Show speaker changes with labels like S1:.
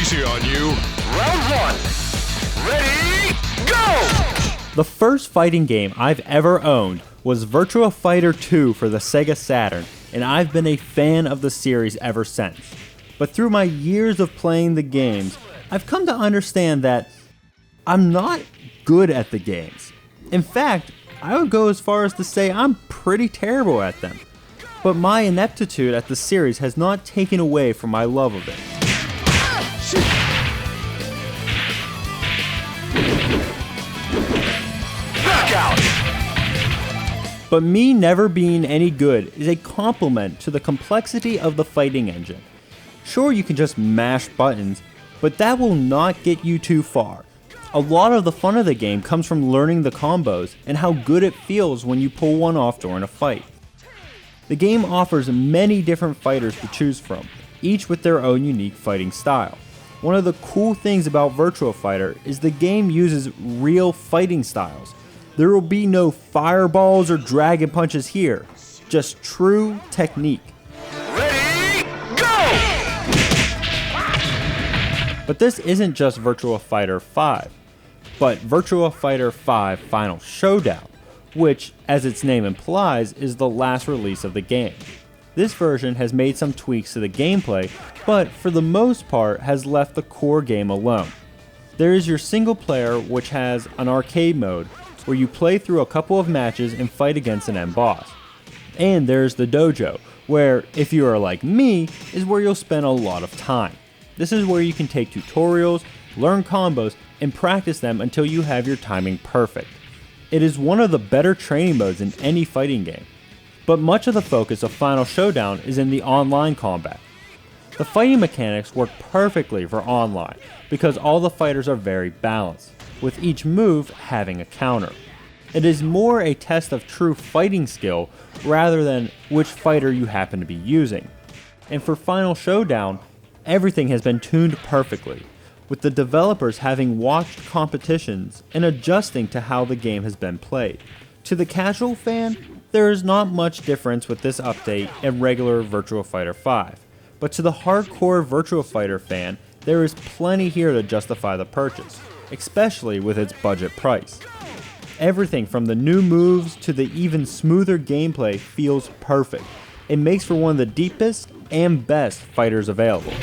S1: Easy on you. Round 1. Ready, go!
S2: The first fighting game I've ever owned was Virtua Fighter 2 for the Sega Saturn, and I've been a fan of the series ever since. But through my years of playing the games, I've come to understand that I'm not good at the games. In fact, I would go as far as to say I'm pretty terrible at them. But my ineptitude at the series has not taken away from my love of it.
S1: Knockout!
S2: But me never being any good is a compliment to the complexity of the fighting engine. Sure, you can just mash buttons, but that will not get you too far. A lot of the fun of the game comes from learning the combos and how good it feels when you pull one off during a fight. The game offers many different fighters to choose from, each with their own unique fighting style. One of the cool things about Virtua Fighter is the game uses real fighting styles. There will be no fireballs or dragon punches here, just true technique.
S1: Ready, go!
S2: But this isn't just Virtua Fighter 5, but Virtua Fighter 5 Final Showdown, which, as its name implies, is the last release of the game. This version has made some tweaks to the gameplay, but for the most part has left the core game alone. There is your single player, which has an arcade mode, where you play through a couple of matches and fight against an end boss. And there's the dojo, where, if you are like me, is where you'll spend a lot of time. This is where you can take tutorials, learn combos, and practice them until you have your timing perfect. It is one of the better training modes in any fighting game. But much of the focus of Final Showdown is in the online combat. The fighting mechanics work perfectly for online because all the fighters are very balanced, with each move having a counter. It is more a test of true fighting skill rather than which fighter you happen to be using. And for Final Showdown, everything has been tuned perfectly, with the developers having watched competitions and adjusting to how the game has been played. To the casual fan, there is not much difference with this update and regular Virtua Fighter 5, but to the hardcore Virtua Fighter fan, there is plenty here to justify the purchase, especially with its budget price. Everything from the new moves to the even smoother gameplay feels perfect. It makes for one of the deepest and best fighters available.